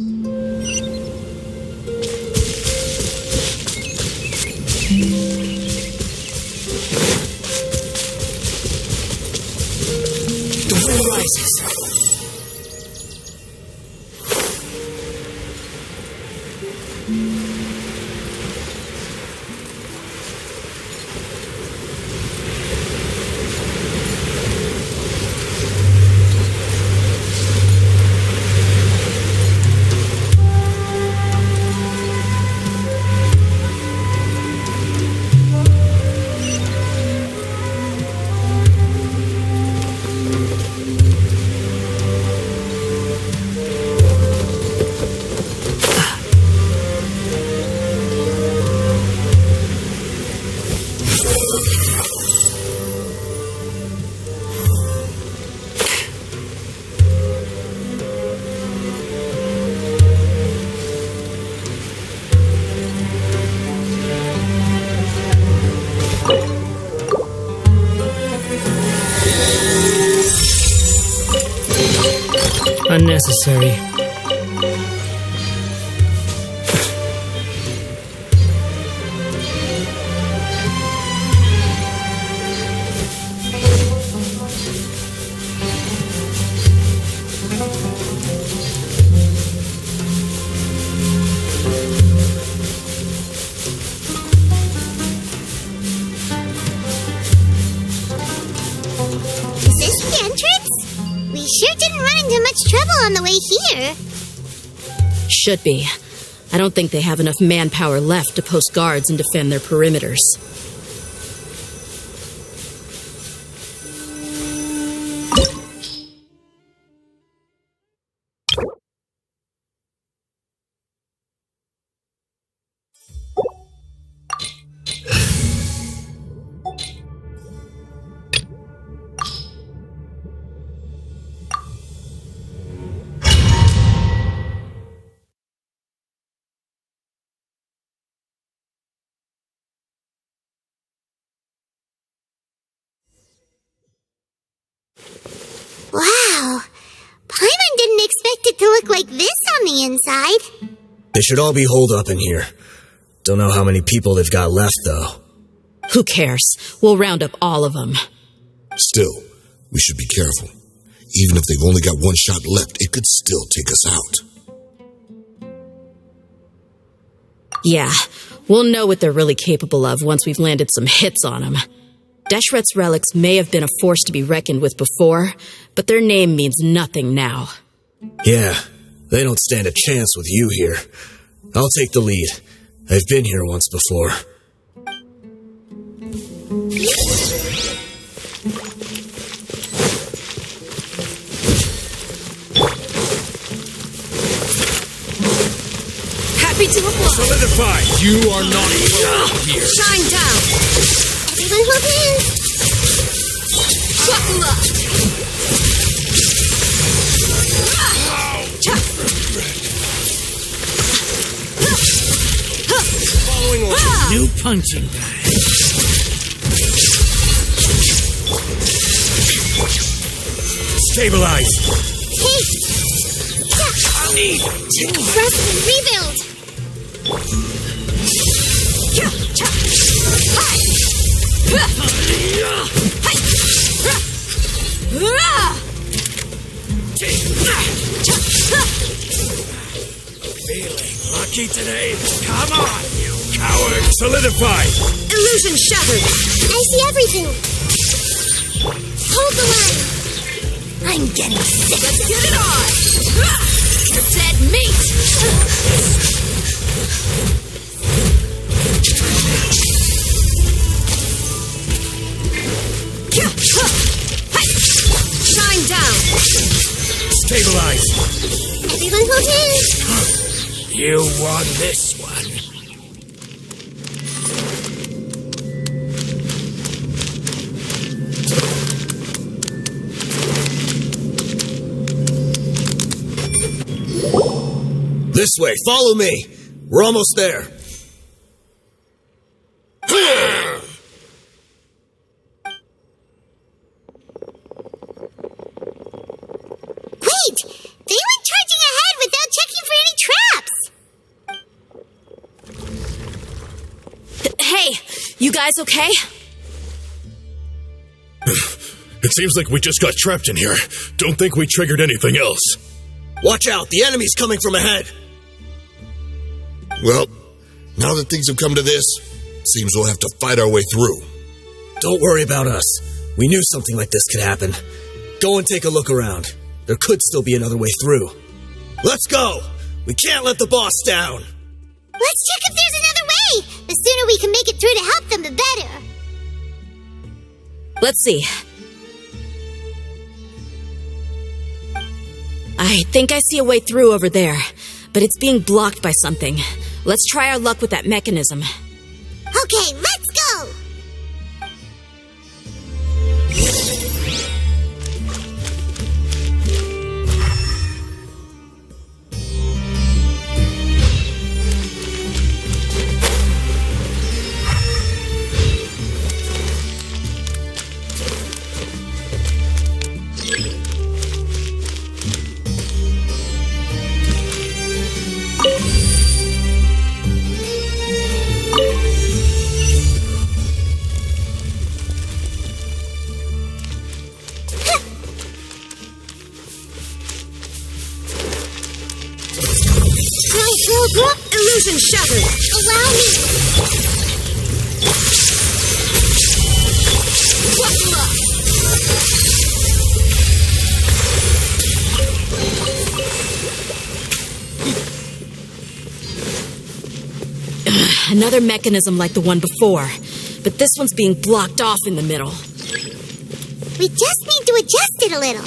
The wind rises. Unnecessary. Is this the entrance? We sure didn't run into much trouble on the way here. Should be. I don't think they have enough manpower left to post guards and defend their perimeters. Wow. Paimon didn't expect it to look like this on the inside. They should all be holed up in here. Don't know how many people they've got left, though. Who cares? We'll round up all of them. Still, we should be careful. Even if they've only got one shot left, it could still take us out. Yeah, we'll know what they're really capable of once we've landed some hits on them. Deshret's relics may have been a force to be reckoned with before, but their name means nothing now. Yeah, they don't stand a chance with you here. I'll take the lead. I've been here once before. Happy to apply. Solidify! You are not welcome here. Shine down. Everyone hold hands. Following orders. New punching bag. Stabilize. Hey! I need Rest and rebuild. Feeling lucky today? Come on, you coward! Solidify! Illusion shattered. I see everything. Hold the line. I'm getting sick. Let's get it on. You're dead meat. Shine down. Stabilize! Everyone hold hands. You won this one. This way, follow me. We're almost there. Wait! They went charging ahead without checking for any You guys okay? It seems like we just got trapped in here. Don't think we triggered anything else. Watch out, the enemy's coming from ahead. Well, now that things have come to this, seems we'll have to fight our way through. Don't worry about us. We knew something like this could happen. Go and take a look around. There could still be another way through. Let's go! We can't let the boss down! Let's check if there's another way! The sooner we can make it through to help them, the better. Let's see. I think I see a way through over there, but it's being blocked by something. Let's try our luck with that mechanism. Okay, let's go! Illusion shattered! Allow me! Another mechanism like the one before, but this one's being blocked off in the middle. We just need to adjust it a little.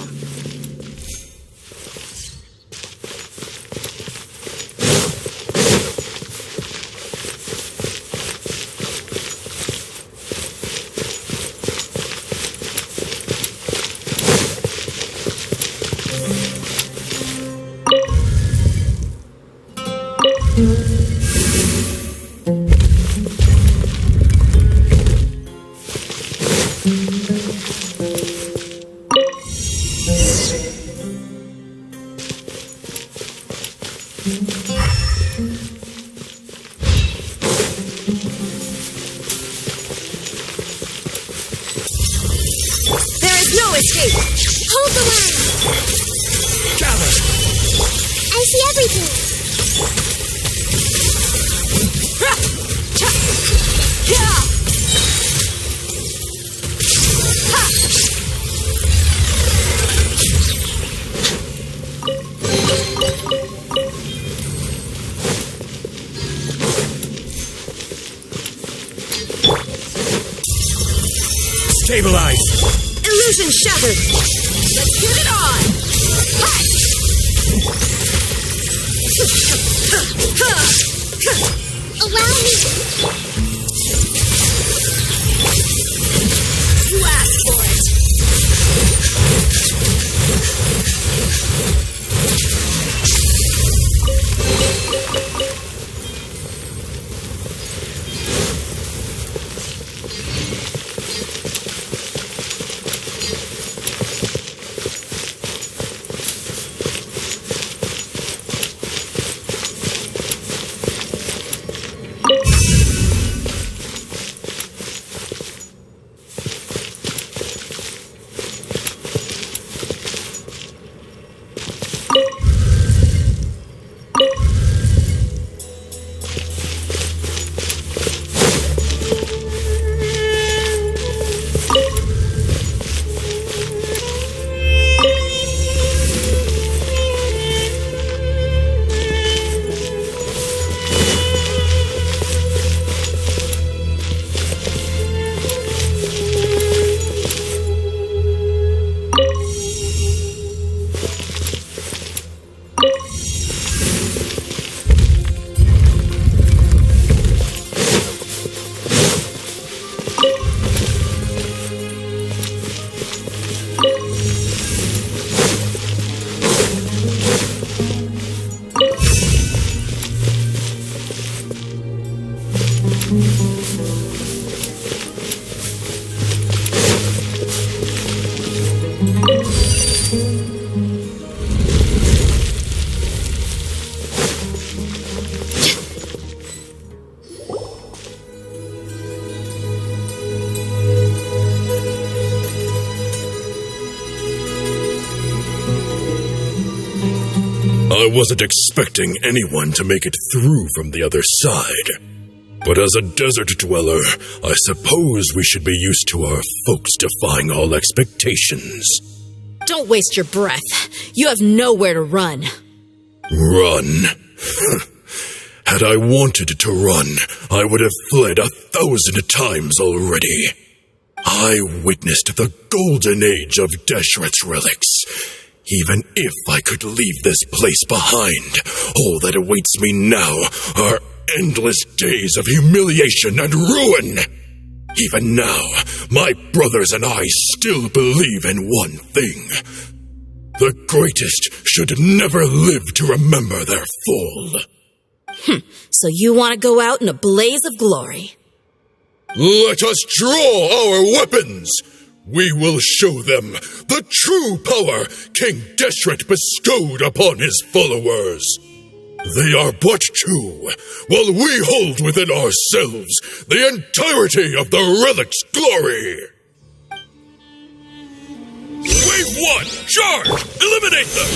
Escape! Hold the line! Gather! I see everything! Stabilize! Illusion shattered! Let's turn it on! Allow me! You asked for it! I wasn't expecting anyone to make it through from the other side. But as a desert dweller, I suppose we should be used to our folks defying all expectations. Don't waste your breath. You have nowhere to run. Run? Had I wanted to run, I would have fled 1,000 times already. I witnessed the golden age of Deshret's relics. Even if I could leave this place behind, all that awaits me now are endless days of humiliation and ruin. Even now, my brothers and I still believe in one thing. The greatest should never live to remember their fall. So you want to go out in a blaze of glory? Let us draw our weapons! We will show them the true power King Deshret bestowed upon his followers. They are but two, while we hold within ourselves the entirety of the relic's glory. Wave 1, charge! Eliminate them!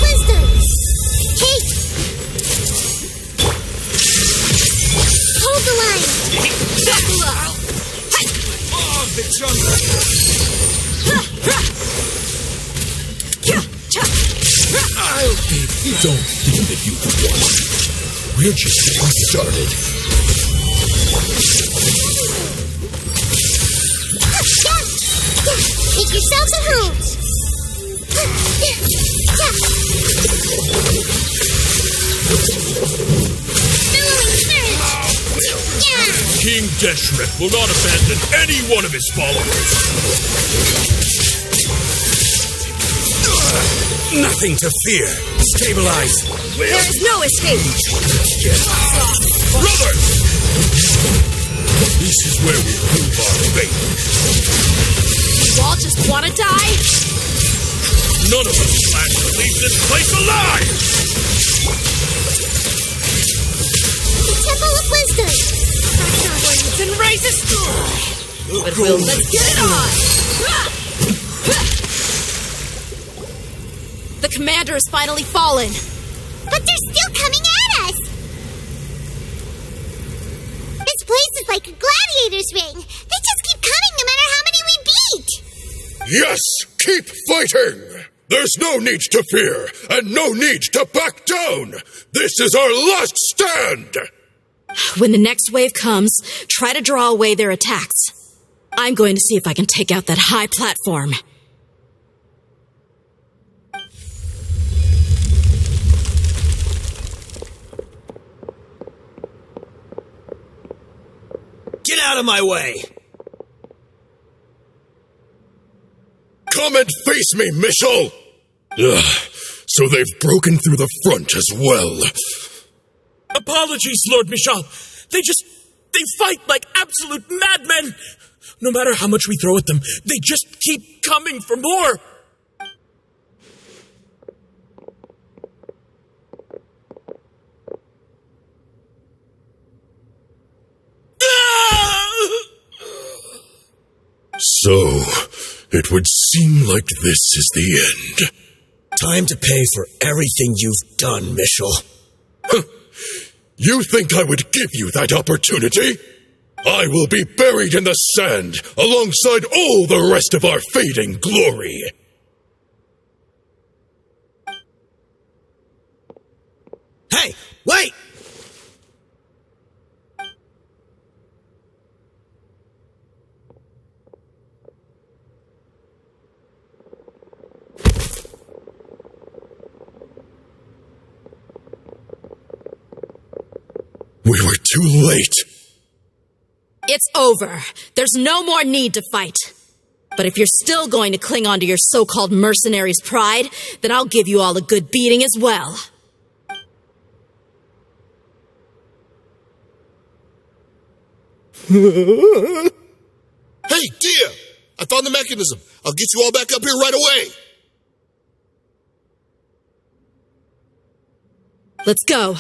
Wisdom! Haste! Hold the line! Buckle up! You don't think that you can win. We're just getting started. Make yourselves at home! King Deshret will not abandon any one of his followers. Nothing to fear. Stabilize. There is no escape. Brothers! This is where we prove our faith. You all just want to die? None of us plan to leave this place alive! Temple of Wisdom! And raises. But let's get it on! The commander has finally fallen. But they're still coming at us! This place is like a gladiator's ring. They just keep coming no matter how many we beat! Yes! Keep fighting! There's no need to fear, and no need to back down! This is our last stand! When the next wave comes, try to draw away their attacks. I'm going to see if I can take out that high platform. Get out of my way! Come and face me, Mishal! So they've broken through the front as well. Apologies, Lord Mishal. They fight like absolute madmen. No matter how much we throw at them, they just keep coming for more. So, it would seem like this is the end. Time to pay for everything you've done, Mishal. You think I would give you that opportunity? I will be buried in the sand alongside all the rest of our fading glory. Hey, wait! We were too late. It's over. There's no more need to fight. But if you're still going to cling on to your so-called mercenary's pride, then I'll give you all a good beating as well. Hey, Dehya! I found the mechanism. I'll get you all back up here right away. Let's go.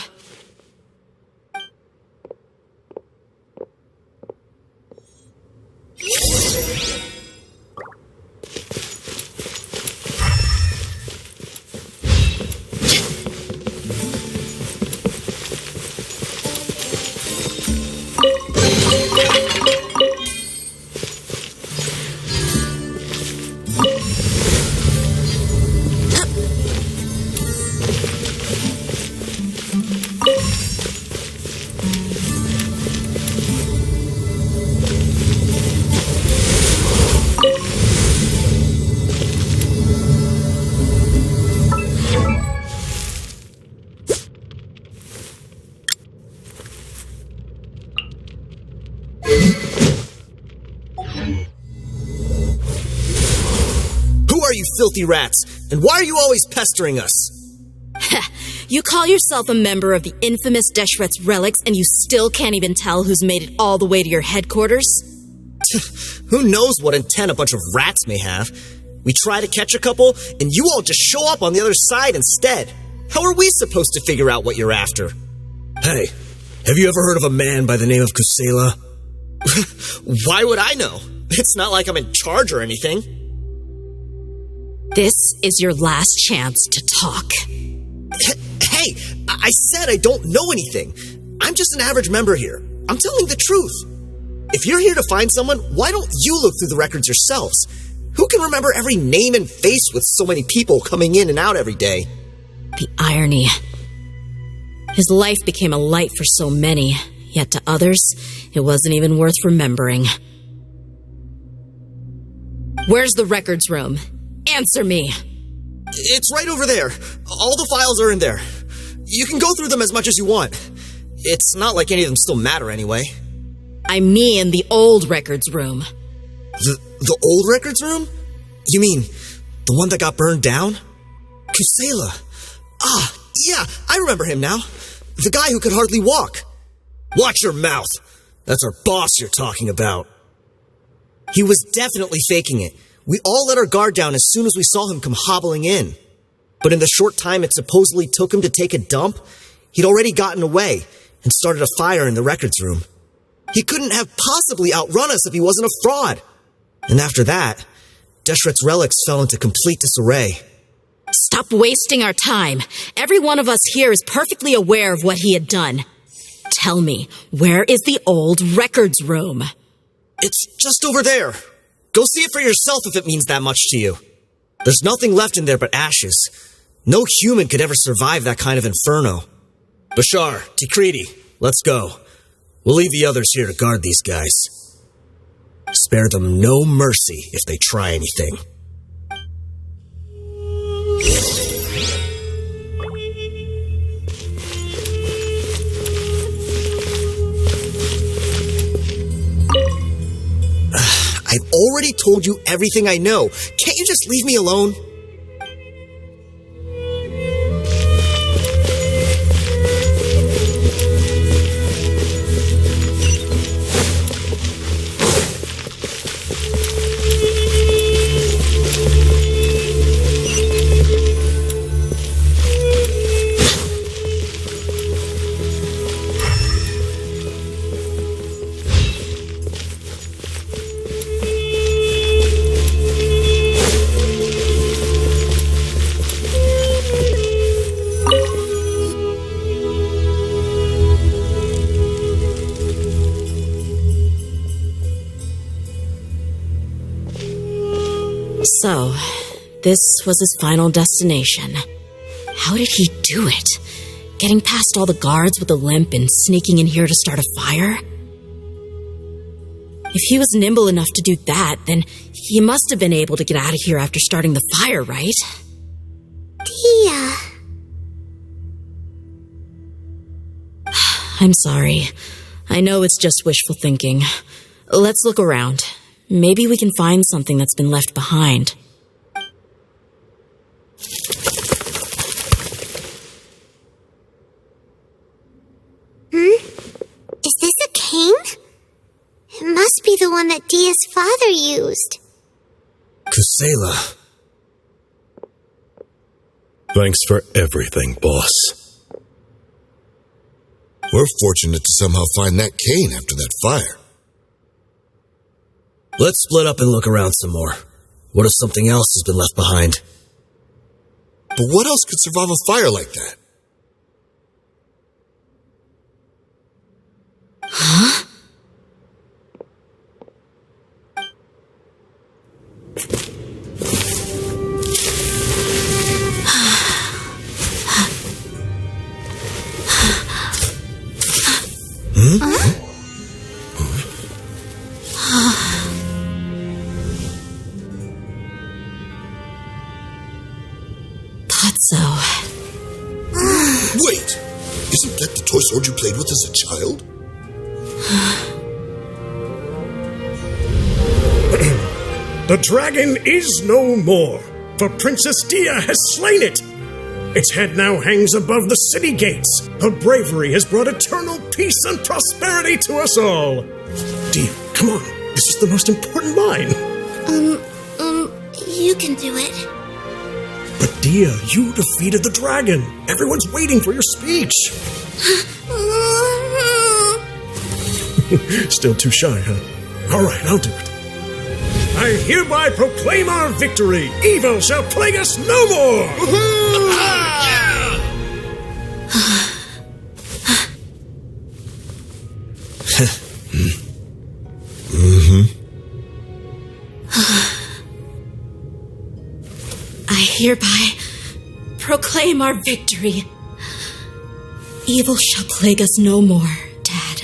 are you filthy rats? And why are you always pestering us? You call yourself a member of the infamous Deshret's relics and you still can't even tell who's made it all the way to your headquarters? Who knows what intent a bunch of rats may have? We try to catch a couple, and you all just show up on the other side instead. How are we supposed to figure out what you're after? Hey, have you ever heard of a man by the name of Kusela? Why would I know? It's not like I'm in charge or anything. This is your last chance to talk. Hey, I said I don't know anything. I'm just an average member here. I'm telling the truth. If you're here to find someone, why don't you look through the records yourselves? Who can remember every name and face with so many people coming in and out every day? The irony. His life became a light for so many, yet to others, it wasn't even worth remembering. Where's the records room? Answer me. It's right over there. All the files are in there. You can go through them as much as you want. It's not like any of them still matter anyway. I mean the old records room. The old records room? You mean the one that got burned down? Kusela. Ah, yeah, I remember him now. The guy who could hardly walk. Watch your mouth. That's our boss you're talking about. He was definitely faking it. We all let our guard down as soon as we saw him come hobbling in. But in the short time it supposedly took him to take a dump, he'd already gotten away and started a fire in the records room. He couldn't have possibly outrun us if he wasn't a fraud. And after that, Deshret's relics fell into complete disarray. Stop wasting our time. Every one of us here is perfectly aware of what he had done. Tell me, where is the old records room? It's just over there. Go see it for yourself if it means that much to you. There's nothing left in there but ashes. No human could ever survive that kind of inferno. Bashar, Tikriti, let's go. We'll leave the others here to guard these guys. Spare them no mercy if they try anything. I've already told you everything I know. Can't you just leave me alone? So, this was his final destination. How did he do it? Getting past all the guards with a limp and sneaking in here to start a fire? If he was nimble enough to do that, then he must have been able to get out of here after starting the fire, right? Dehya. I'm sorry. I know it's just wishful thinking. Let's look around. Maybe we can find something that's been left behind. Is this a cane? It must be the one that Dehya's father used. Kusela. Thanks for everything, boss. We're fortunate to somehow find that cane after that fire. Let's split up and look around some more. What if something else has been left behind? But what else could survive a fire like that? Huh? Wait! Isn't that the toy sword you played with as a child? The dragon is no more. for Princess Dehya has slain it. Its head now hangs above the city gates. Her bravery has brought eternal peace and prosperity to us all. Dehya, come on. This is the most important line. You can do it. But Dehya, you defeated the dragon. Everyone's waiting for your speech. Still too shy, huh? All right, I'll do it. I hereby proclaim our victory. Evil shall plague us no more. I hereby proclaim our victory. Evil shall plague us no more, Dad.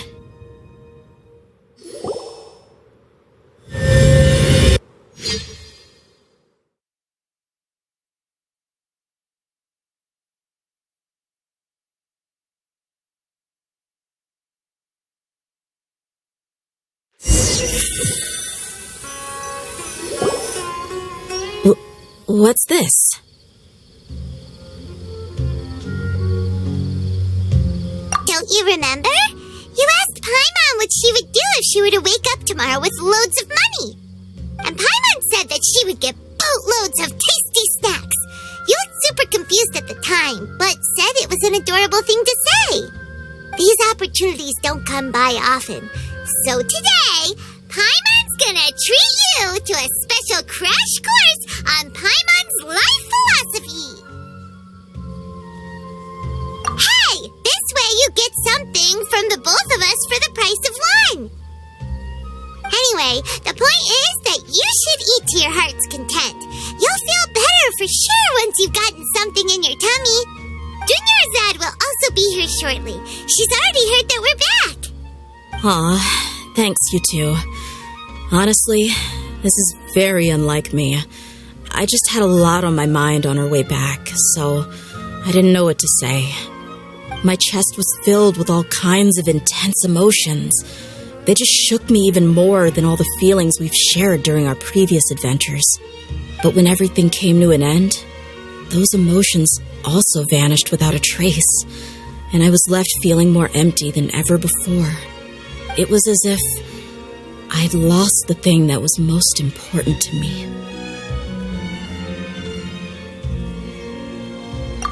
What's this? Don't you remember? You asked Paimon what she would do if she were to wake up tomorrow with loads of money. And Paimon said that she would get boatloads of tasty snacks. You looked super confused at the time, but said it was an adorable thing to say. These opportunities don't come by often. So today, Paimon's gonna treat you to a special crash course on Paimon's life philosophy. Hey, this way you get something from the both of us for the price of one. Anyway, the point is that you should eat to your heart's content. You'll feel better for sure once you've gotten something in your tummy. Junior Azad will also be here shortly. She's already heard that we're back. Aw, thanks, you two. Honestly, this is very unlike me. I just had a lot on my mind on our way back, so I didn't know what to say. My chest was filled with all kinds of intense emotions. They just shook me even more than all the feelings we've shared during our previous adventures. But when everything came to an end, those emotions also vanished without a trace, and I was left feeling more empty than ever before. It was as if I'd lost the thing that was most important to me.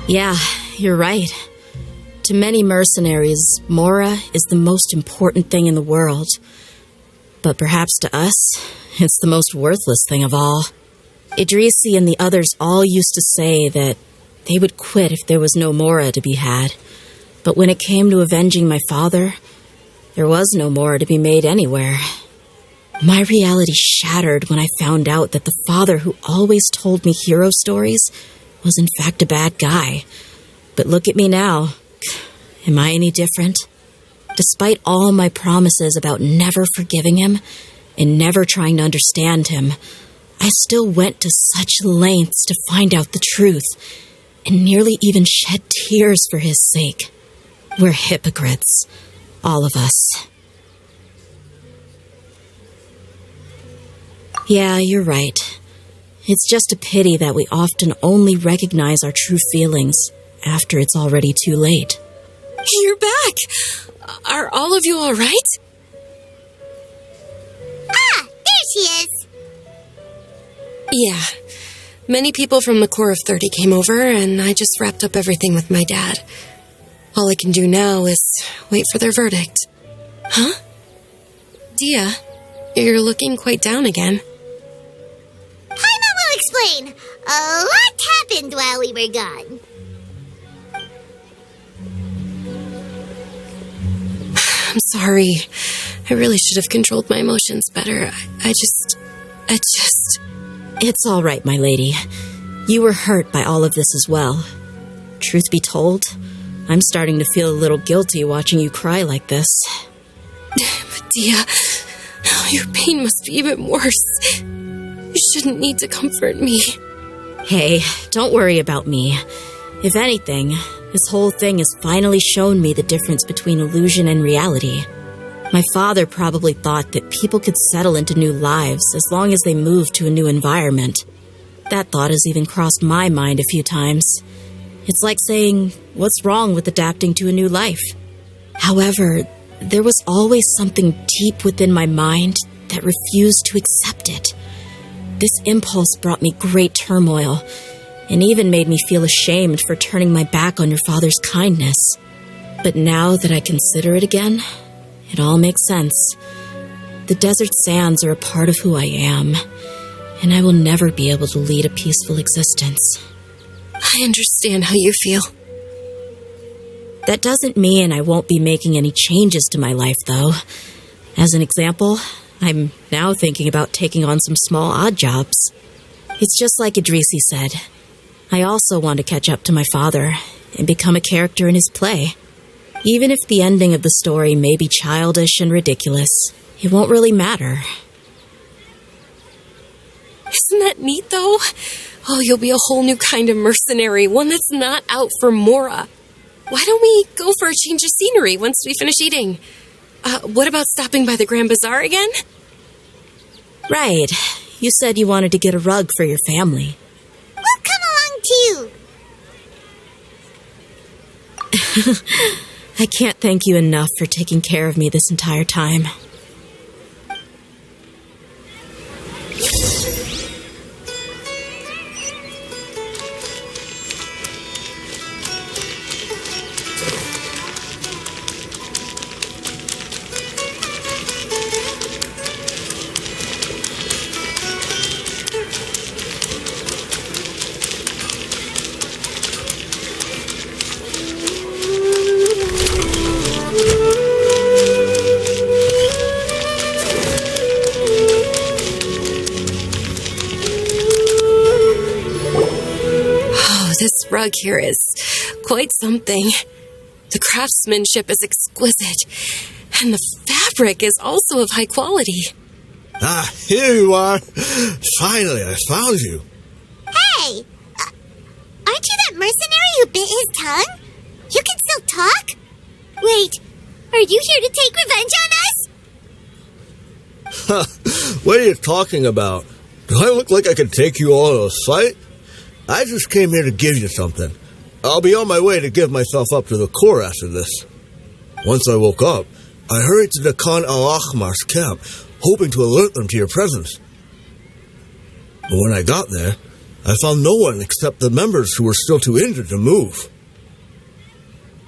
Yeah, you're right. To many mercenaries, Mora is the most important thing in the world. But perhaps to us, it's the most worthless thing of all. Idrisi and the others all used to say that they would quit if there was no Mora to be had. But when it came to avenging my father, there was no Mora to be made anywhere. My reality shattered when I found out that the father who always told me hero stories was in fact a bad guy. But look at me now. Am I any different? Despite all my promises about never forgiving him and never trying to understand him, I still went to such lengths to find out the truth and nearly even shed tears for his sake. We're hypocrites, all of us. Yeah, you're right. It's just a pity that we often only recognize our true feelings after it's already too late. You're back! Are all of you all right? Ah, there she is! Yeah. Many people from the Corps of 30 came over, and I just wrapped up everything with my dad. All I can do now is wait for their verdict. Huh? Dehya, you're looking quite down again. Paimon will explain. A lot happened while we were gone. I'm sorry. I really should have controlled my emotions better. I just... It's all right, my lady. You were hurt by all of this as well. Truth be told, I'm starting to feel a little guilty watching you cry like this. But Dehya, your pain must be even worse. You shouldn't need to comfort me. Hey, don't worry about me. If anything, this whole thing has finally shown me the difference between illusion and reality. My father probably thought that people could settle into new lives as long as they moved to a new environment. That thought has even crossed my mind a few times. It's like saying, what's wrong with adapting to a new life? However, there was always something deep within my mind that refused to accept it. This impulse brought me great turmoil, and even made me feel ashamed for turning my back on your father's kindness. But now that I consider it again, it all makes sense. The desert sands are a part of who I am, and I will never be able to lead a peaceful existence. I understand how you feel. That doesn't mean I won't be making any changes to my life, though. As an example, I'm now thinking about taking on some small odd jobs. It's just like Idrisi said. I also want to catch up to my father and become a character in his play. Even if the ending of the story may be childish and ridiculous, it won't really matter. Isn't that neat, though? Oh, you'll be a whole new kind of mercenary, one that's not out for Mora. Why don't we go for a change of scenery once we finish eating? What about stopping by the Grand Bazaar again? Right. You said you wanted to get a rug for your family. We'll come along too. I can't thank you enough for taking care of me this entire time. This rug here is quite something. The craftsmanship is exquisite, and the fabric is also of high quality. Ah, here you are. Finally, I found you. Hey! Aren't you that mercenary who bit his tongue? You can still talk? Wait, are you here to take revenge on us? What are you talking about? Do I look like I could take you all in a fight? I just came here to give you something. I'll be on my way to give myself up to the Corps after this. Once I woke up, I hurried to the Khan al-Ahmar's camp, hoping to alert them to your presence. But when I got there, I found no one except the members who were still too injured to move.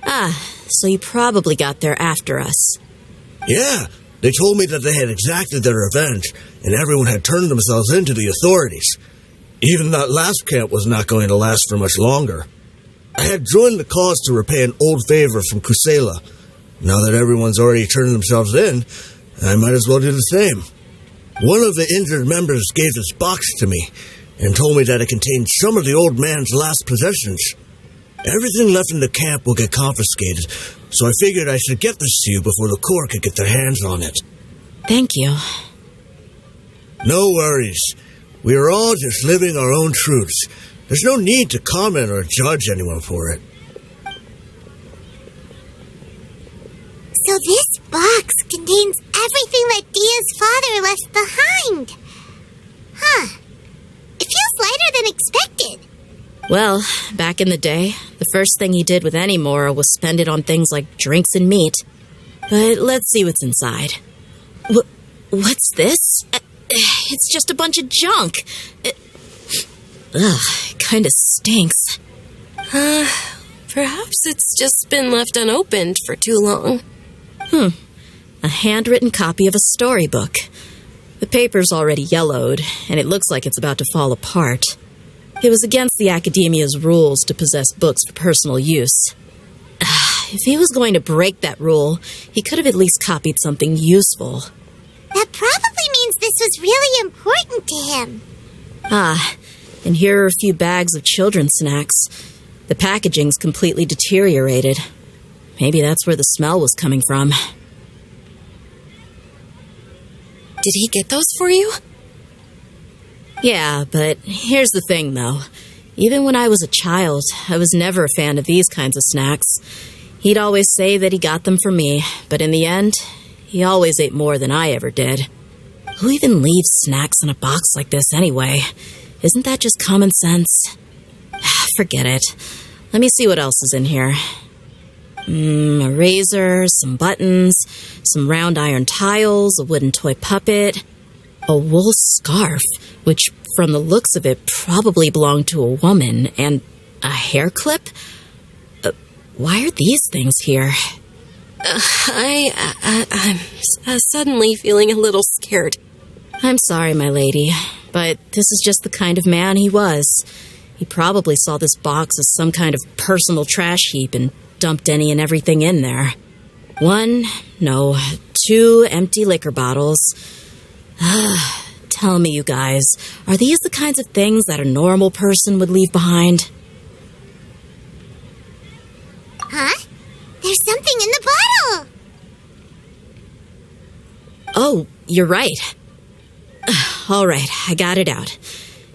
Ah, so you probably got there after us. Yeah, they told me that they had exacted their revenge, and everyone had turned themselves in to the authorities. Even that last camp was not going to last for much longer. I had joined the cause to repay an old favor from Kusela. Now that everyone's already turned themselves in, I might as well do the same. One of the injured members gave this box to me and told me that it contained some of the old man's last possessions. Everything left in the camp will get confiscated, so I figured I should get this to you before the Corps could get their hands on it. Thank you. No worries. We are all just living our own truths. There's no need to comment or judge anyone for it. So this box contains everything that Dia's father left behind. Huh. It feels lighter than expected. Well, back in the day, the first thing he did with any Mora was spend it on things like drinks and meat. But let's see what's inside. What's this? It's just a bunch of junk. Kinda stinks. Perhaps it's just been left unopened for too long. A handwritten copy of a storybook. The paper's already yellowed, and it looks like it's about to fall apart. It was against the Academia's rules to possess books for personal use. If he was going to break that rule, he could have at least copied something useful. That probably means this was really important to him. And here are a few bags of children's snacks. The packaging's completely deteriorated. Maybe that's where the smell was coming from. Did he get those for you? Yeah, but here's the thing, though. Even when I was a child, I was never a fan of these kinds of snacks. He'd always say that he got them for me, but in the end, he always ate more than I ever did. Who even leaves snacks in a box like this anyway? Isn't that just common sense? Forget it. Let me see what else is in here. A razor, some buttons, some round iron tiles, a wooden toy puppet, a wool scarf, which from the looks of it probably belonged to a woman, and a hair clip? Why are these things here? I'm suddenly feeling a little scared. I'm sorry, my lady, but this is just the kind of man he was. He probably saw this box as some kind of personal trash heap and dumped any and everything in there. 2 empty liquor bottles. Tell me, you guys, are these the kinds of things that a normal person would leave behind? Huh? There's something in the bottle! Oh, you're right. All right, I got it out.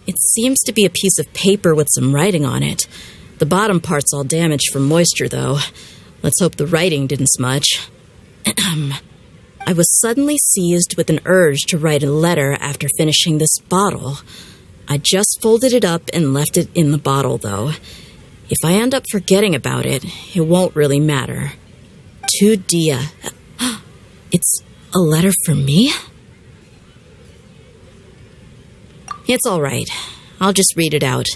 It seems to be a piece of paper with some writing on it. The bottom part's all damaged from moisture, though. Let's hope the writing didn't smudge. I was suddenly seized with an urge to write a letter after finishing this bottle. I just folded it up and left it in the bottle, though. If I end up forgetting about it, it won't really matter. To Dehya. It's a letter for me? It's all right. I'll just read it out.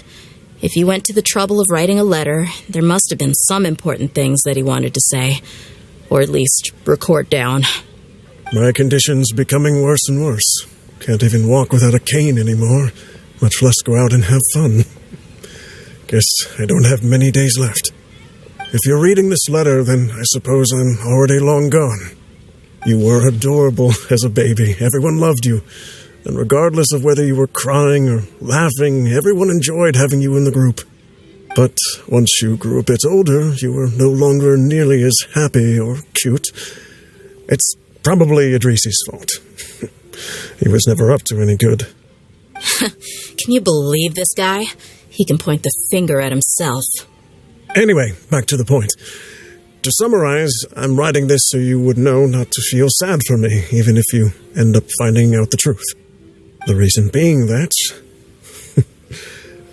If he went to the trouble of writing a letter, there must have been some important things that he wanted to say. Or at least record down. My condition's becoming worse and worse. Can't even walk without a cane anymore, much less go out and have fun. Guess I don't have many days left. If you're reading this letter, then I suppose I'm already long gone. You were adorable as a baby. Everyone loved you. And regardless of whether you were crying or laughing, everyone enjoyed having you in the group. But once you grew a bit older, you were no longer nearly as happy or cute. It's probably Idrisi's fault. He was never up to any good. Can you believe this guy? He can point the finger at himself. Anyway, back to the point. To summarize, I'm writing this so you would know not to feel sad for me, even if you end up finding out the truth. The reason being that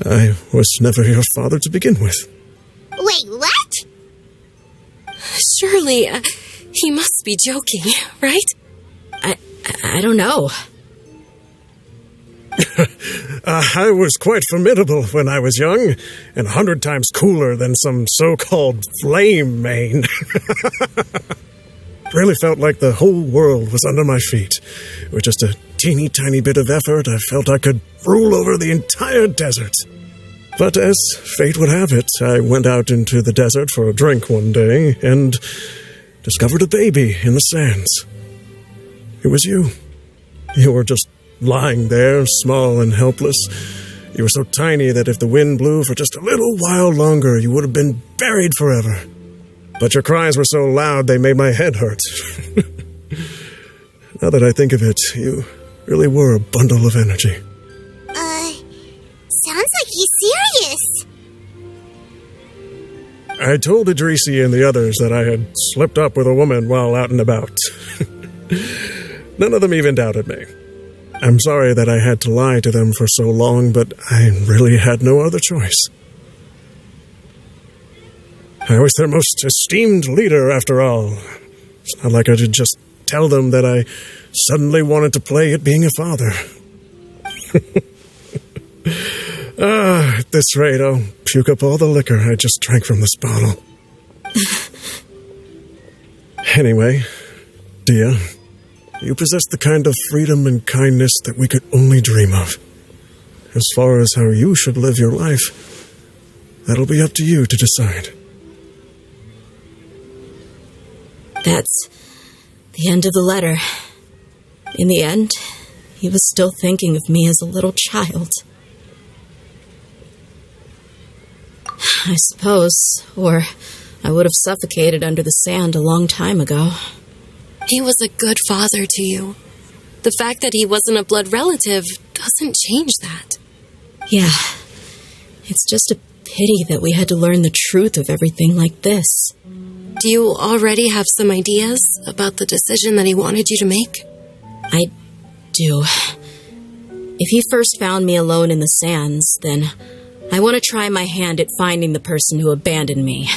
I was never your father to begin with. Wait, what? Surely, he must be joking, right? I don't know. I was quite formidable when I was young, and 100 times cooler than some so-called flame main. Really felt like the whole world was under my feet. With just a teeny tiny bit of effort, I felt I could rule over the entire desert. But as fate would have it, I went out into the desert for a drink one day and discovered a baby in the sands. It was you. You were just lying there, small and helpless. You were so tiny that if the wind blew for just a little while longer, you would have been buried forever. But your cries were so loud they made my head hurt. Now that I think of it, you really were a bundle of energy. Sounds like he's serious. I told Idrisi and the others that I had slipped up with a woman while out and about. None of them even doubted me. I'm sorry that I had to lie to them for so long, but I really had no other choice. I was their most esteemed leader, after all. It's not like I could just tell them that I suddenly wanted to play at being a father. At this rate, I'll puke up all the liquor I just drank from this bottle. Anyway, Dehya, you possess the kind of freedom and kindness that we could only dream of. As far as how you should live your life, that'll be up to you to decide. That's the end of the letter. In the end, he was still thinking of me as a little child. I suppose, or I would have suffocated under the sand a long time ago. He was a good father to you. The fact that he wasn't a blood relative doesn't change that. Yeah, it's just a pity that we had to learn the truth of everything like this. Do you already have some ideas about the decision that he wanted you to make? I do. If you first found me alone in the sands, then I want to try my hand at finding the person who abandoned me.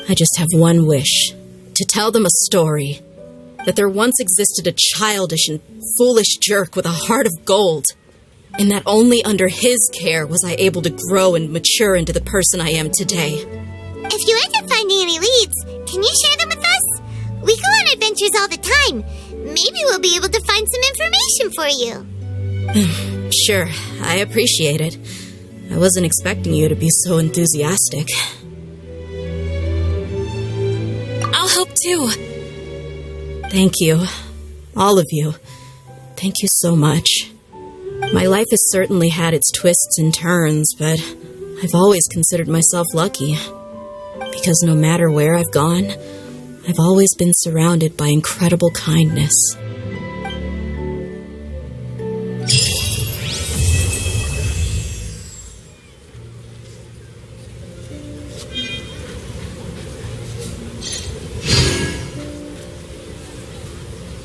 I just have one wish, to tell them a story, that there once existed a childish and foolish jerk with a heart of gold, and that only under his care was I able to grow and mature into the person I am today. If you end up finding any leads, can you share them with us? We go on adventures all the time. Maybe we'll be able to find some information for you. Sure, I appreciate it. I wasn't expecting you to be so enthusiastic. I'll help too. Thank you. All of you. Thank you so much. My life has certainly had its twists and turns, but I've always considered myself lucky. Because no matter where I've gone, I've always been surrounded by incredible kindness.